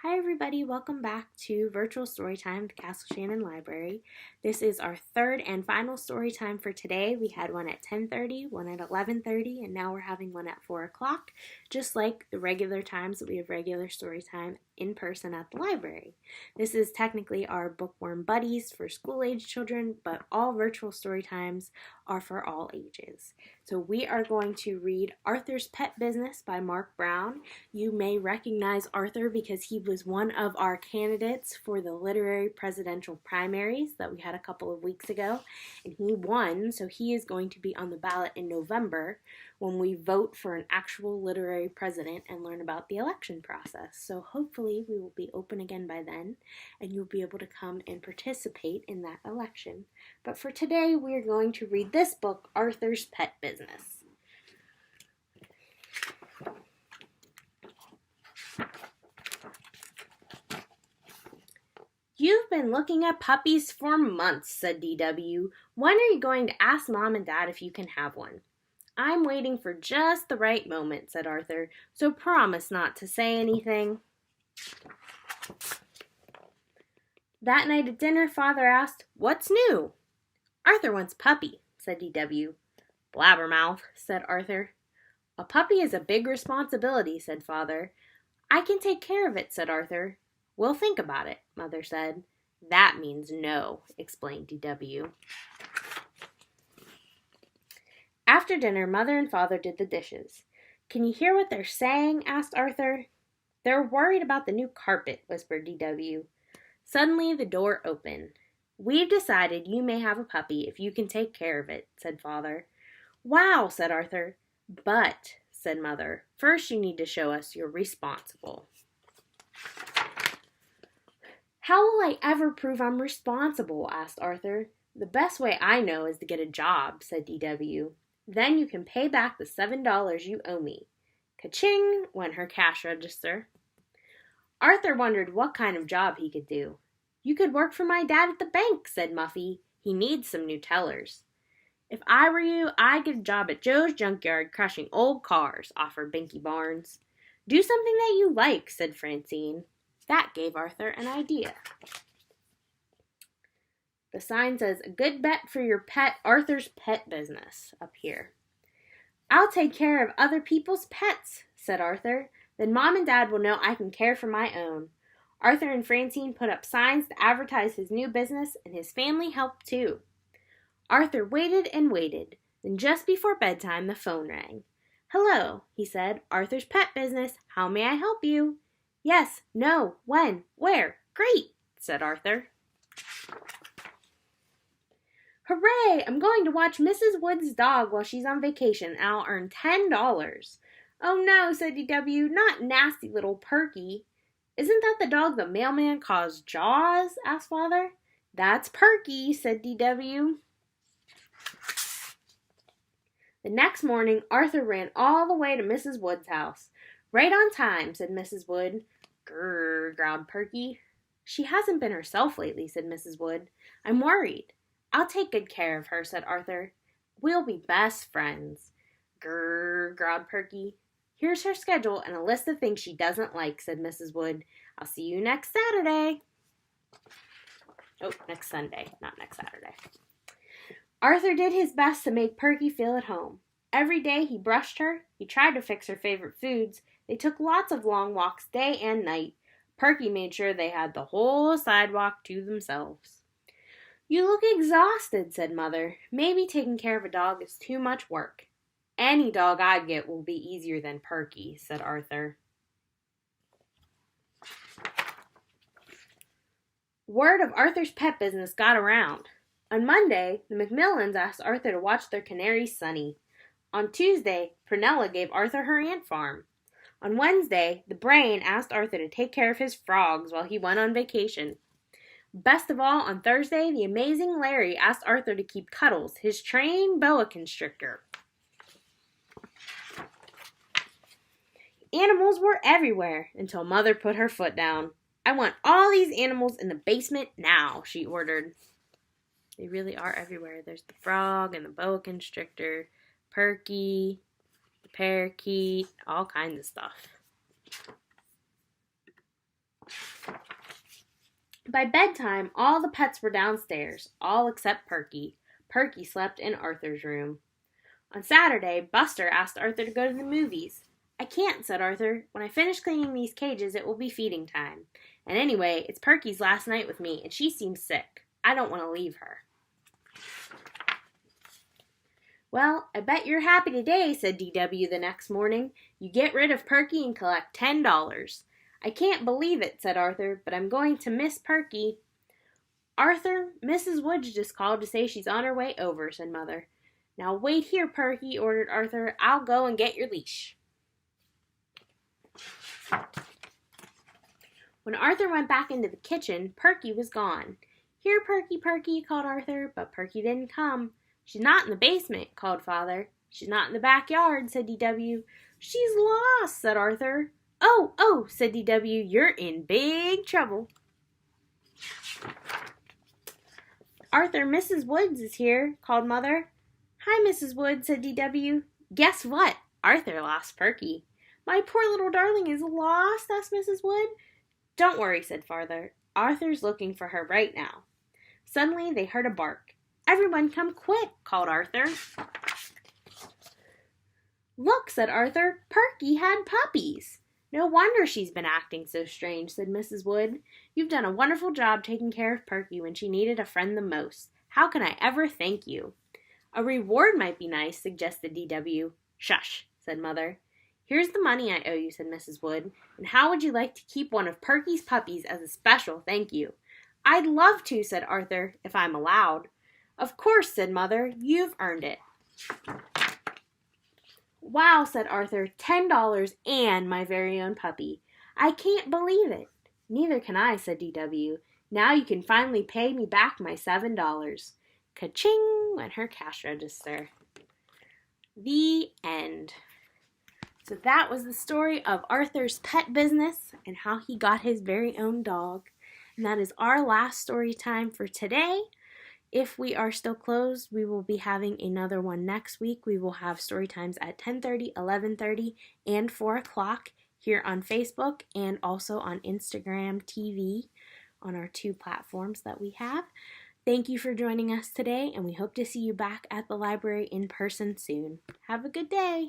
Hi everybody, welcome back to Virtual Storytime at the Castle Shannon Library. This is our third and final story time for today. We had one at 10:30, one at 11:30, and now we're having one at 4 o'clock, just like the regular times that we have regular story time in person at the library. This is technically our Bookworm buddies for school-age children, but all virtual story times are for all ages. So we are going to read Arthur's Pet Business by Marc Brown. You may recognize Arthur because he was one of our candidates for the literary presidential primaries that we had a couple of weeks ago, and he won, so he is going to be on the ballot in November when we vote for an actual literary president and learn about the election process. So hopefully we will be open again by then, and you'll be able to come and participate in that election. But for today, we are going to read this book, Arthur's Pet Business. You've been looking at puppies for months, said D.W. When are you going to ask Mom and Dad if you can have one? I'm waiting for just the right moment, said Arthur, so promise not to say anything. That night at dinner, Father asked, What's new? Arthur wants a puppy, said D.W. Blabbermouth, said Arthur. A puppy is a big responsibility, said Father. I can take care of it, said Arthur. We'll think about it, Mother said. That means no, explained D.W. After dinner, Mother and Father did the dishes. Can you hear what they're saying? Asked Arthur. They're worried about the new carpet, whispered D.W. Suddenly, the door opened. We've decided you may have a puppy if you can take care of it, said Father. Wow, said Arthur. But, said Mother, first you need to show us you're responsible. How will I ever prove I'm responsible? Asked Arthur. The best way I know is to get a job, said D.W. Then you can pay back the $7 you owe me. Ka-ching, went her cash register. Arthur wondered what kind of job he could do. You could work for my dad at the bank, said Muffy. He needs some new tellers. If I were you, I'd get a job at Joe's junkyard crushing old cars, offered Binky Barnes. Do something that you like, said Francine. That gave Arthur an idea. The sign says, a good bet for your pet, Arthur's Pet Business, up here. I'll take care of other people's pets, said Arthur. Then Mom and Dad will know I can care for my own. Arthur and Francine put up signs to advertise his new business, and his family helped too. Arthur waited and waited. Then just before bedtime, the phone rang. Hello, he said. Arthur's Pet Business. How may I help you? Yes, no, when, where? Great, said Arthur. Hooray! I'm going to watch Mrs. Wood's dog while she's on vacation, and I'll earn $10. Oh no, said D.W., not nasty little Perky. Isn't that the dog the mailman calls Jaws? Asked Father. That's Perky, said D.W. The next morning, Arthur ran all the way to Mrs. Wood's house. Right on time, said Mrs. Wood. Grrr, growled Perky. She hasn't been herself lately, said Mrs. Wood. I'm worried. I'll take good care of her, said Arthur. We'll be best friends. Grrr, growled Perky. Here's her schedule and a list of things she doesn't like, said Mrs. Wood. I'll see you next Saturday. Oh, next Sunday, not next Saturday. Arthur did his best to make Perky feel at home. Every day he brushed her, he tried to fix her favorite foods. They took lots of long walks day and night. Perky made sure they had the whole sidewalk to themselves. You look exhausted, said Mother. Maybe taking care of a dog is too much work. Any dog I get will be easier than Perky, said Arthur. Word of Arthur's Pet Business got around. On Monday, the Macmillans asked Arthur to watch their canary Sunny. On Tuesday, Prunella gave Arthur her ant farm. On Wednesday, the Brain asked Arthur to take care of his frogs while he went on vacation. Best of all, on Thursday, the amazing Larry asked Arthur to keep Cuddles, his trained boa constrictor. Animals were everywhere until Mother put her foot down. I want all these animals in the basement now, she ordered. They really are everywhere. There's the frog and the boa constrictor, Perky, parakeet, all kinds of stuff. By bedtime, all the pets were downstairs, all except Perky. Perky slept in Arthur's room. On Saturday, Buster asked Arthur to go to the movies. I can't, said Arthur. When I finish cleaning these cages, it will be feeding time. And anyway, it's Perky's last night with me, and she seems sick. I don't want to leave her. Well, I bet you're happy today, said DW the next morning. You get rid of Perky and collect $10. I can't believe it, said Arthur, but I'm going to miss Perky. Arthur, Mrs. Woods just called to say she's on her way over, said Mother. Now wait here, Perky, ordered Arthur. I'll go and get your leash. When Arthur went back into the kitchen, Perky was gone. Here, Perky, Perky, called Arthur, but Perky didn't come. She's not in the basement, called Father. She's not in the backyard, said DW. She's lost, said Arthur. Oh, said DW, you're in big trouble. Arthur, Mrs. Woods is here, called Mother. Hi, Mrs. Woods, said DW. Guess what? Arthur lost Perky. My poor little darling is lost, asked Mrs. Wood. Don't worry, said Father. Arthur's looking for her right now. Suddenly, they heard a bark. Everyone come quick, called Arthur. Look, said Arthur, Perky had puppies. No wonder she's been acting so strange, said Mrs. Wood. You've done a wonderful job taking care of Perky when she needed a friend the most. How can I ever thank you? A reward might be nice, suggested DW. Shush, said Mother. Here's the money I owe you, said Mrs. Wood. And how would you like to keep one of Perky's puppies as a special thank you? I'd love to, said Arthur, if I'm allowed. Of course, said Mother. You've earned it. Wow, said Arthur, $10 and my very own puppy. I can't believe it. Neither can I, said DW. Now you can finally pay me back my $7. Ka-ching went her cash register. The end. So that was the story of Arthur's pet business and how he got his very own dog. And that is our last story time for today. If we are still closed, we will be having another one next week. We will have story times at 10:30, 11:30, and 4 o'clock here on Facebook and also on Instagram TV on our 2 platforms that we have. Thank you for joining us today, and we hope to see you back at the library in person soon. Have a good day.